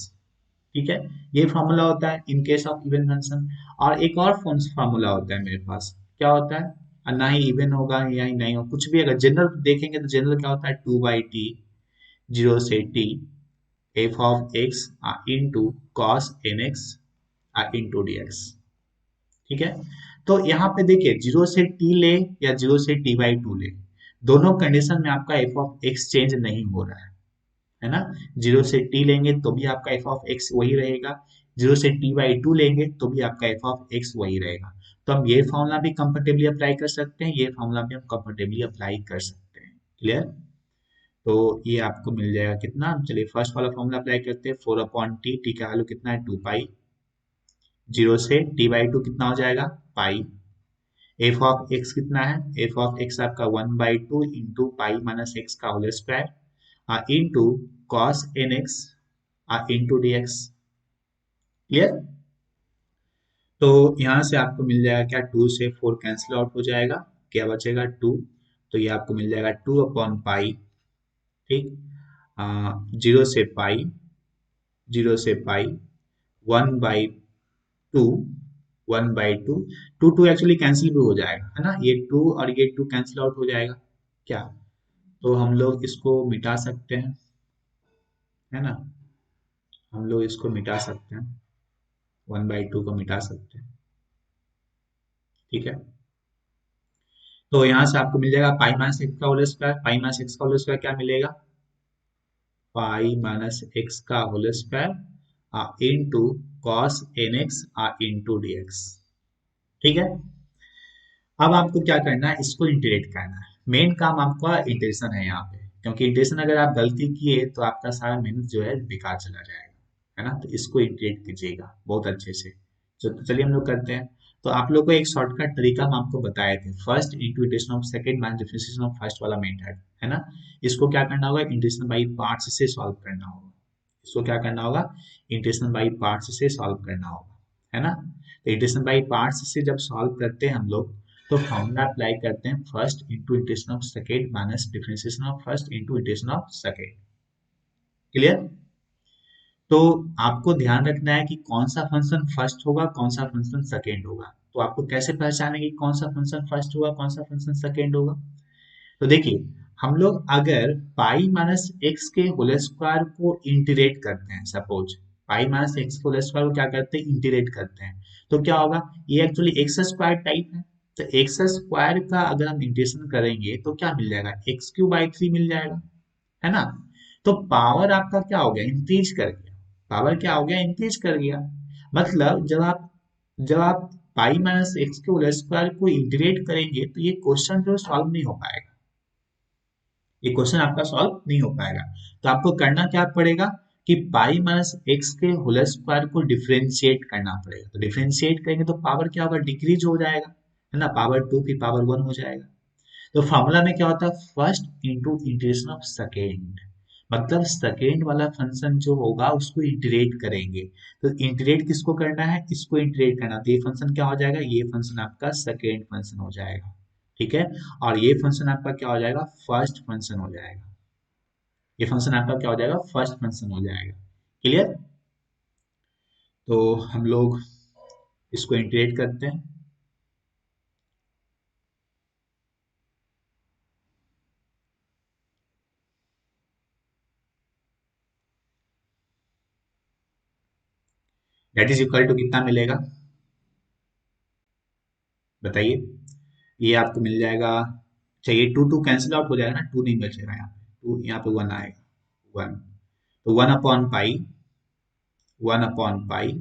ठीक है, ये फॉर्मूला होता है in case of even function. और एक और फॉर्मूला होता है मेरे पास, क्या होता है, ना ही इवन होगा या ही नहीं हो, कुछ भी अगर जनरल देखेंगे तो जनरल क्या होता है 2/t, 0 से t f of x into cos N x into d x. ठीक है, तो यहाँ पे देखिए 0 से t ले या 0 से t/2 ले, दोनों कंडीशन में आपका एफ ऑफ एक्स चेंज नहीं हो रहा है ना। 0 से t लेंगे तो भी आपका एफ ऑफ एक्स वही रहेगा, 0 से t/2 लेंगे तो भी आपका एफ ऑफ एक्स वही रहेगा। तो हम ये फॉर्मूला भी कंफर्टेबली अप्लाई कर सकते हैं, ये फॉर्मूला भी हम कंफर्टेबली अप्लाई कर सकते हैं। क्लियर, तो ये आपको मिल जाएगा कितना, चलिए फर्स्ट वाला फॉर्मूला अप्लाई करते हैं, 4/t, टी का वैल्यू कितना है 2 पाई, 0 से t/2 कितना हो जाएगा पाई, एफ ऑफ एक्स कितना है, एफ ऑफ एक्स आपका 1/2 इंटू पाई माइनस एक्स का whole square into cos N x into d x. Clear, तो यहाँ से आपको मिल जाएगा क्या, 2 से 4 कैंसिल आउट हो जाएगा, क्या बचेगा 2। तो ये आपको मिल जाएगा 2/पाई। ठीक। 0 से पाई, 0 से पाई, 1/2, 1/2, 2 एक्चुअली कैंसिल भी हो जाएगा है ना, ये 2 और ये 2 कैंसिल आउट हो जाएगा क्या। तो हम लोग इसको मिटा सकते हैं, है ना, हम लोग इसको मिटा सकते हैं, 1/2 को मिटा सकते हैं। ठीक है। तो यहाँ से आपको मिल जाएगा पाई माइनस एक्स का whole square, pi minus x का होल स्क्वायर क्या मिलेगा, पाई माइनस एक्स का whole square into cos N x into d x. ठीक है। अब आपको क्या करना है, इसको इंटीग्रेट करना है, मेन काम आपका इंटीग्रेशन है यहाँ पे, क्योंकि इंटीग्रेशन अगर आप गलती किए तो आपका सारा मेहनत जो है बेकार चला जाएगा, है ना। तो इसको इंटीग्रेट कीजिएगा बहुत अच्छे से। तो चलिए हम लोग करते हैं। तो आप लोग को एक शॉर्टकट तरीका हम आपको बताए थे, first into integration of second minus differentiation of first वाला मेथड, है ना। इसको क्या करना होगा, इंटीग्रेशन बाई पार्ट्स से सॉल्व करना होगा। इसको क्या करना होगा, इंटीग्रेशन बाई पार्ट्स से सॉल्व करना होगा, है ना। तो इंटीग्रेशन बाई पार्ट्स से जब सॉल्व करते हैं हम लोग, तो फॉर्मूला अप्लाई करते हैं, first into integration of second minus differentiation of first into integration of second. Clear. तो आपको ध्यान रखना है कि कौन सा फंक्शन फर्स्ट होगा, कौन सा फंक्शन सेकेंड होगा। तो आपको कैसे पहचानेंगे कौन सा फंक्शन फर्स्ट होगा, कौन सा फंक्शन सेकेंड होगा। तो देखिए, हम लोग अगर पाई माइनस एक्स के होल स्क्वायर को इंटीग्रेट करते हैं, सपोज पाई माइनस एक्स के होल स्क्वायर को क्या करते हैं, इंटीग्रेट करते हैं, तो क्या होगा, ये एक्चुअली एक्स स्क्वायर टाइप है। तो एक्स स्क्वायर का अगर हम इंटीग्रेशन करेंगे तो क्या मिल जाएगा, x³ मिल जाएगा, है ना। तो पावर आपका क्या हो गया, इंक्रीज कर गया, पावर क्या हो गया, इंक्रीज कर गया। मतलब जब आप पाई माइनस एक्स के होल स्क्वायर को इंटीग्रेट करेंगे तो ये क्वेश्चन जो सॉल्व नहीं हो पाएगा, ये क्वेश्चन आपका सॉल्व नहीं हो पाएगा। तो आपको करना क्या पड़ेगा कि पाई माइनस एक्स के होल स्क्वायर को डिफरेंशिएट करना पड़ेगा। तो डिफरेंशिएट करेंगे तो पावर क्या होगा, डिक्रीज हो जाएगा, है ना, पावर 2 फिर पावर 1 हो जाएगा। तो फॉर्मूला में क्या होता है, first into integration of second, मतलब सेकेंड वाला फंक्शन जो होगा उसको इंटीग्रेट करेंगे। तो इंटीग्रेट किसको करना है, इसको इंटीग्रेट करना, तो ये फंक्शन क्या हो जाएगा, ये फंक्शन आपका सेकेंड फंक्शन हो जाएगा। ठीक है। और ये फंक्शन आपका क्या हो जाएगा, फर्स्ट फंक्शन हो जाएगा। ये फंक्शन आपका क्या हो जाएगा, फर्स्ट फंक्शन हो जाएगा। क्लियर। तो हम लोग इसको इंटीग्रेट करते हैं। दैट इज इक्वल टू कितना मिलेगा, बताइए। ये आपको मिल जाएगा, चाहिए 2 कैंसिल आउट हो जाएगा ना, 2 नहीं बचेगा यहाँ पे, 2 यहाँ पे 1 आएगा, 1। तो 1/पाई, 1/पाई।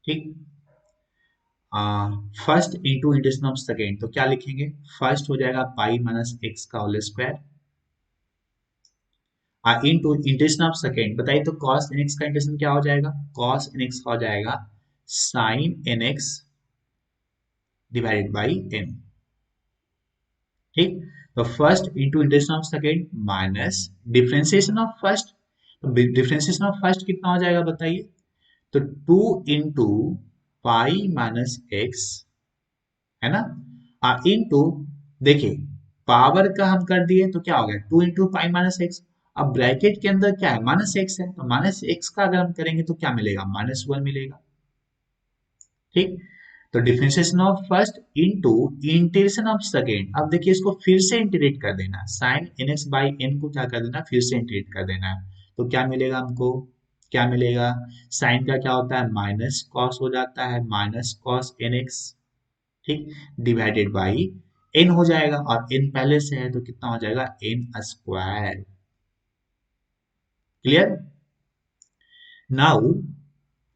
ठीक। First into integration of second, तो क्या लिखेंगे, फर्स्ट हो जाएगा पाई माइनस एक्स का whole square into integration of second, बताइए तो कॉस एन एक्स का इंटीग्रेशन क्या हो जाएगा, कॉस एन एक्स हो जाएगा sine N x divided by n. ठीक। तो first into integration of second minus differentiation of first, तो डिफरेंशिएशन ऑफ फर्स्ट कितना हो जाएगा बताइए, तो 2 इंटू पाई माइनस एक्स, है ना, इंटू, देखिए पावर का हम कर दिए तो क्या हो गया, 2 इंटू पाई माइनस एक्स। अब ब्रैकेट के अंदर क्या है, माइनस एक्स है, तो माइनस एक्स का अगर हम करेंगे तो क्या मिलेगा, -1 मिलेगा। ठीक। तो differentiation of first into integration of second, अब देखिए इसको फिर से इंटीग्रेट कर देना है, sine N x by n को क्या कर देना, फिर से इंटीग्रेट कर देना है। तो क्या मिलेगा हमको, क्या मिलेगा, साइन का क्या होता है, माइनस कॉस हो जाता है, माइनस कॉस एन एक्स। ठीक। डिवाइडेड बाई एन हो जाएगा, और एन पहले से है तो कितना हो जाएगा, एन स्क्वायर। क्लियर। नाउ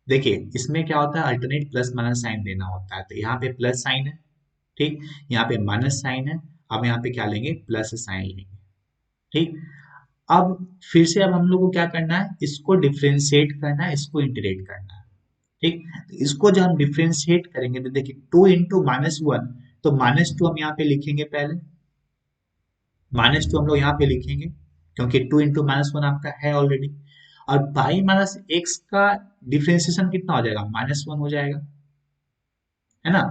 देखिए इसमें क्या होता है, अल्टरनेट प्लस माइनस साइन देना होता है, तो यहाँ पे प्लस साइन है, ठीक, यहाँ पे माइनस साइन है, अब यहाँ पे क्या लेंगे, प्लस साइन लेंगे। ठीक। अब फिर से अब हम लोग को क्या करना है, इसको डिफरेंशिएट करना है, इसको इंटीग्रेट करना है। ठीक। तो इसको जब हम डिफरेंशिएट करेंगे तो देखिए 2 इंटू -1, तो -2 हम यहाँ पे लिखेंगे पहले, -2 हम लोग यहाँ पे लिखेंगे क्योंकि 2 इंटू -1 आपका है ऑलरेडी। और पाई माइनस एक्स का डिफरेंशिएशन कितना हो जाएगा, -1 हो जाएगा। है ना।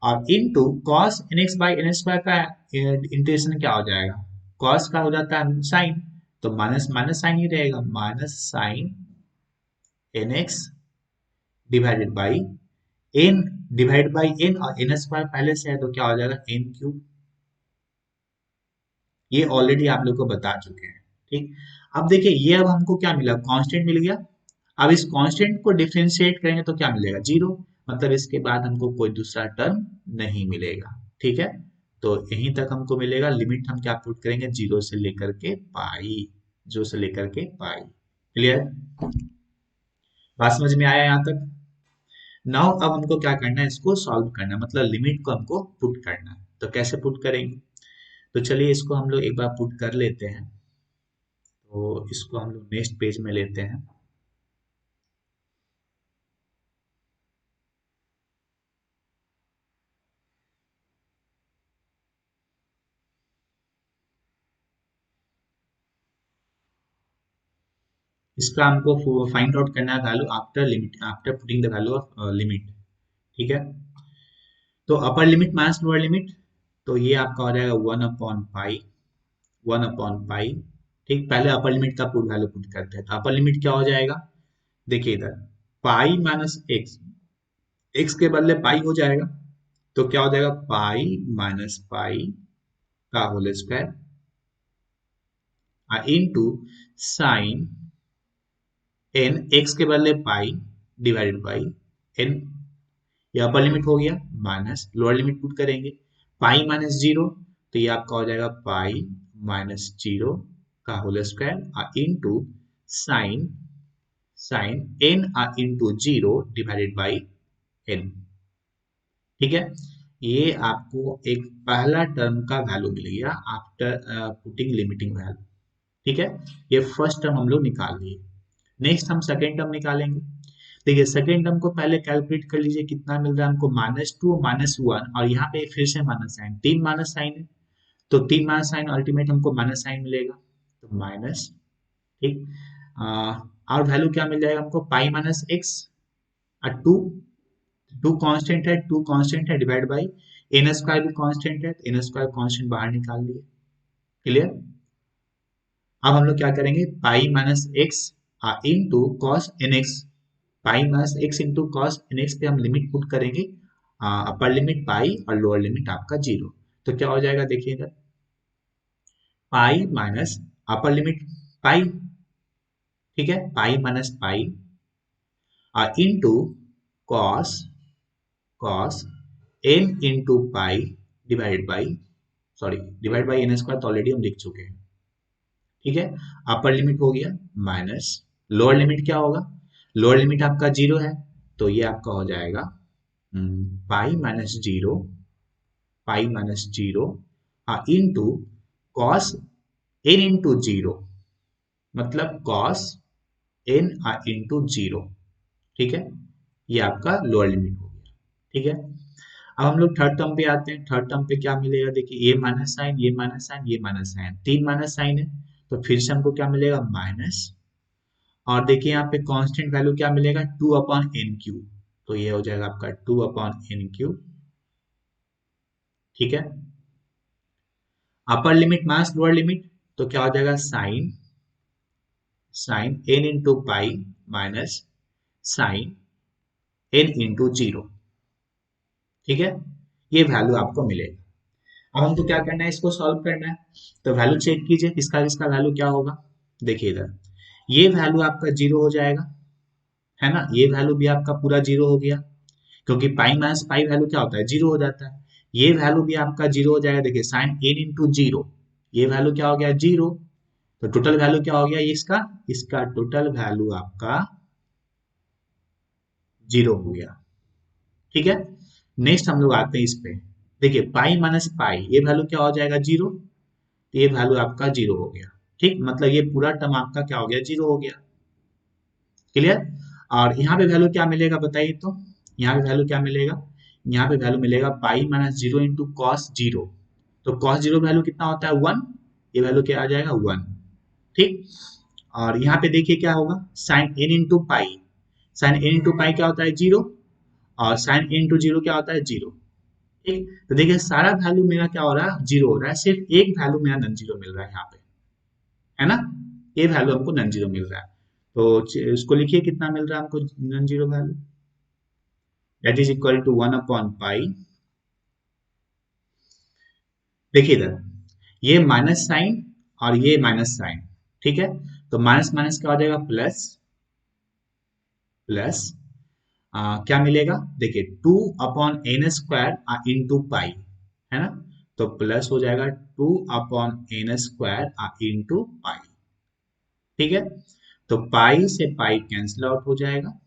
और into cos N x by n square का इंटीग्रेशन क्या हो जाएगा, कॉस का हो जाता है साइन, तो माइनस माइनस साइन ही रहेगा, minus sine N x divided by n, divide by n, और एन स्क्वायर पहले से है तो क्या हो जाएगा एन क्यूब। ये ऑलरेडी आप लोग को बता चुके हैं। ठीक, अब देखिए ये अब हमको क्या मिला, कांस्टेंट मिल गया। अब इस कांस्टेंट को डिफरेंशिएट करेंगे तो क्या मिलेगा, जीरो, मतलब इसके बाद हमको कोई दूसरा टर्म नहीं मिलेगा। ठीक है, तो यहीं तक हमको मिलेगा, लिमिट हम क्या पुट करेंगे, जीरो से लेकर के पाई, जीरो से लेकर के पाई। क्लियर, बात समझ में आया यहाँ तक। नाउ अब हमको क्या करना है, इसको सॉल्व करना है, मतलब लिमिट को हमको पुट करना है। तो कैसे पुट करेंगे, तो चलिए इसको हम लोग एक बार पुट कर लेते हैं। तो इसको हम लोग नेक्स्ट पेज में लेते हैं। इसका हमको फाइंड आउट करना है value after limit, after putting the value of limit. ठीक है, तो अपर लिमिट माइनस लोअर लिमिट, तो ये आपका हो जाएगा वन अपॉन पाई, वन अपॉन पाई। ठीक, पहले अपर लिमिट का पुट वैल्यू पुट करते हैं, तो अपर लिमिट क्या हो जाएगा, देखिए इधर पाई माइनस एक्स, एक्स के बदले पाई हो जाएगा, तो क्या हो जाएगा पाई माइनस पाई का whole square into sine N, x के बदले पाई डिवाइडेड बाई एन, ये अपर लिमिट हो गया, माइनस लोअर लिमिट पुट करेंगे, पाई माइनस जीरो, तो ये आपका हो जाएगा पाई माइनस जीरो का whole square into sine, sine n into zero divided by n. ठीक है, ये आपको एक पहला टर्म का वैल्यू मिल गया आफ्टर पुटिंग लिमिटिंग वैल्यू। ठीक है, ये फर्स्ट टर्म हम लोग निकाल लिए। नेक्स्ट हम सेकेंड टर्म निकालेंगे। देखिए सेकेंड टर्म को पहले कैलकुलेट कर लीजिए, कितना मिल रहा है हमको, माइनस टू माइनस वन, और यहाँ पे फिर से माइनस साइन, तीन माइनस साइन है, तो तीन माइनस साइन अल्टीमेट हमको माइनस साइन मिलेगा, तो माइनस। ठीक, और वैल्यू क्या मिल जाएगा हमको, पाई माइनस एक्स और टू, टू कांस्टेंट है, टू कांस्टेंट है डिवाइड बाई एन स्क्वायर भी कांस्टेंट है, तो एन स्क्वायर कांस्टेंट बाहर निकाल लिए। क्लियर, अब हम लोग क्या करेंगे, pi minus x into cos N x, pi minus x into cos N x पे हम लिमिट पुट करेंगे, अपर लिमिट पाई और लोअर लिमिट आपका जीरो, तो क्या हो जाएगा देखिएगा, pi minus upper limit pi, ठीक है, pi minus pi into cos, cos n into pi divide by, sorry divide by n square तो ऑलरेडी हम लिख चुके हैं। ठीक है, अपर लिमिट हो गया माइनस, लोअर लिमिट क्या होगा, लोअर लिमिट आपका जीरो है, तो ये आपका हो जाएगा pi minus zero, pi minus zero into cos n into zero, मतलब कॉस एन इंटू जीरो। ठीक है, ये आपका लोअर लिमिट हो गया। ठीक है, अब हम लोग थर्ड टर्म पे आते हैं। थर्ड टर्म पे क्या मिलेगा, देखिए ये माइनस साइन, ये माइनस साइन, ये माइनस साइन, तीन माइनस साइन है, तो फिर से हमको क्या मिलेगा माइनस, और देखिए यहाँ पे कांस्टेंट वैल्यू क्या मिलेगा, टू अपॉन एन क्यू, तो ये हो जाएगा आपका टू अपॉन एन क्यू। ठीक है, upper limit minus lower limit, तो क्या हो जाएगा sine, sine n into pi minus sine n into zero. ठीक है, ये वैल्यू आपको मिलेगा। अब हमको क्या करना है, इसको सॉल्व करना है, तो वैल्यू चेक कीजिए किसका किसका वैल्यू क्या होगा। देखिए इधर ये वैल्यू आपका जीरो हो जाएगा, है ना, ये वैल्यू भी आपका पूरा जीरो हो गया, क्योंकि पाई माइनस पाई वैल्यू क्या होता है, जीरो हो जाता है। ये वैल्यू भी आपका जीरो हो जाएगा, देखिए साइन एन इंटू जीरो, ये वैल्यू क्या हो गया जीरो, तो टोटल वैल्यू क्या हो गया इसका, इसका टोटल वैल्यू आपका जीरो हो गया। ठीक है, नेक्स्ट हम लोग आते हैं इस पे, देखिए पाई माइनस पाई, ये वैल्यू क्या हो जाएगा जीरो, तो ये वैल्यू आपका जीरो हो गया। ठीक, मतलब ये पूरा टर्म आपका क्या हो गया, जीरो हो गया। क्लियर, और यहाँ पे वैल्यू क्या मिलेगा बताइए तो, यहाँ पे वैल्यू क्या मिलेगा, यहाँ पे वैल्यू मिलेगा pi minus zero into cos zero, तो कॉस जीरो वैल्यू कितना होता है वन, ये वैल्यू क्या आ जाएगा वन। ठीक, और यहाँ पे देखिए क्या होगा, sine n into pi, sine n into pi क्या होता है जीरो, और साइन इंटू जीरो क्या होता है, जीरो। ठीक, तो देखिए सारा वैल्यू मेरा क्या हो रहा है, जीरो हो रहा है, सिर्फ एक वैल्यू मेरा नॉन जीरो मिल रहा है यहाँ पे, है ना, ये वैल्यू हमको नॉन जीरो मिल रहा है। तो इसको लिखिए कितना मिल रहा है हमको non zero value, that is equal to one upon pi. देखिए इधर ये माइनस साइन और ये माइनस साइन, ठीक है, तो माइनस माइनस क्या हो जाएगा, प्लस, प्लस क्या मिलेगा, देखिए two upon n square into pi, है ना, तो प्लस हो जाएगा two upon n square into pi. ठीक है, तो पाई से पाई कैंसिल आउट हो जाएगा।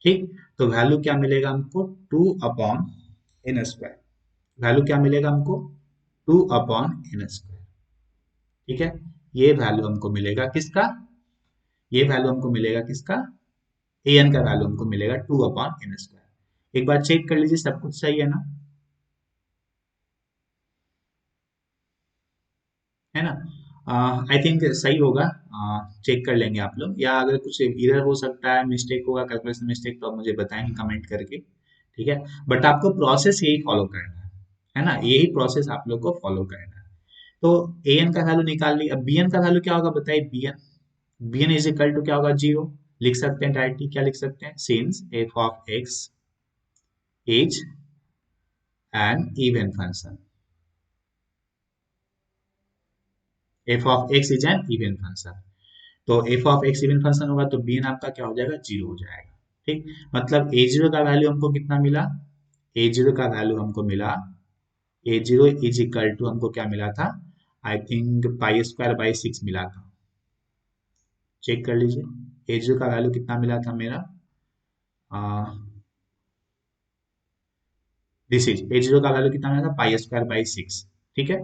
ठीक, तो वैल्यू क्या मिलेगा हमको, two upon n square, value क्या मिलेगा हमको, टू अपॉन एन स्क्वायर। ठीक है, ये वैल्यू हमको मिलेगा किसका, ये वैल्यू हमको मिलेगा किसका, ए एन का वैल्यू हमको मिलेगा टू अपॉन एन स्क्वायर। एक बार चेक कर लीजिए सब कुछ सही है ना, है ना, आई थिंक सही होगा। चेक कर लेंगे आप लोग, या अगर कुछ इधर हो सकता है मिस्टेक होगा, कैलकुलेशन मिस्टेक, तो आप मुझे बताएंगे कमेंट करके। ठीक है, बट आपको प्रोसेस यही फॉलो करना है ना, यही प्रोसेस आप लोग को फॉलो करना है। तो ए एन का वैल्यू निकाल ली, अब बी एन का वैल्यू क्या होगा बताइए, b n is equal to क्या होगा, जीरो। लिख सकते हैं डायरेक्टली, क्या लिख सकते हैं, since F of x is an even function, F of x is an even function, तो F of X even function होगा तो बी एन आपका क्या हो जाएगा, जीरो हो जाएगा। ठीक, मतलब ए जीरो का वैल्यू हमको कितना मिला, ए जीरो का वैल्यू हमको मिला, ए जीरो इज इक्वल टू हमको क्या मिला था, I think pi square by six मिला था। चेक कर लीजिए ए जीरो का वैल्यू कितना मिला था मेरा, दिस इज ए जीरो का वैल्यू कितना मिला था, पाई स्क्वायर बाई सिक्स। ठीक है,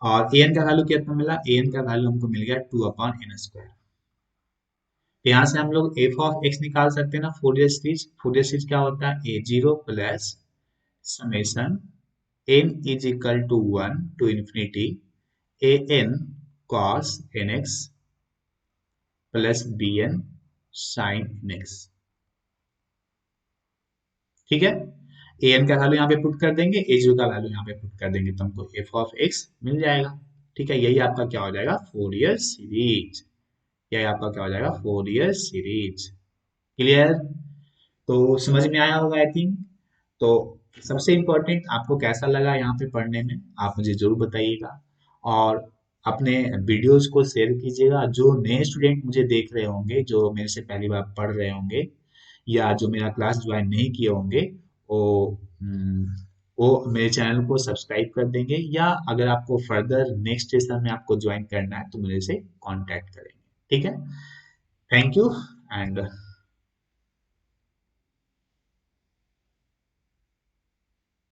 और ए एन का वैल्यू कितना मिला, ए एन का वैल्यू हमको मिल गया टू अपॉन एन स्क्वायर। तो यहाँ से हम लोग एफ ऑफ एक्स निकाल सकते हैं ना, फोरियर सीरीज, फोरियर सीरीज क्या होता है, A zero plus summation N is equal to one to infinity A N cos N X plus B N sine N X. ठीक है, ए एन का वैल्यू यहाँ पे पुट कर देंगे, ए जीरो का वैल्यू यहाँ पे पुट कर देंगे, तो हमको एफ ऑफ एक्स मिल जाएगा। ठीक है, यही आपका क्या हो जाएगा, फोरियर सीरीज, यही आपका क्या हो जाएगा, फोरियर सीरीज। क्लियर, तो समझ में आया होगा आई थिंक। तो सबसे इम्पोर्टेंट आपको कैसा लगा यहाँ पे पढ़ने में, आप मुझे जरूर बताइएगा, और अपने वीडियोस को शेयर कीजिएगा। जो नए स्टूडेंट मुझे देख रहे होंगे, जो मेरे से पहली बार पढ़ रहे होंगे, या जो मेरा क्लास ज्वाइन नहीं किए होंगे, वो वो मेरे चैनल को सब्सक्राइब कर देंगे, या अगर आपको फर्दर नेक्स्ट सेशन में आपको ज्वाइन करना है तो मुझे से कांटेक्ट करेंगे। ठीक है, थैंक यू एंड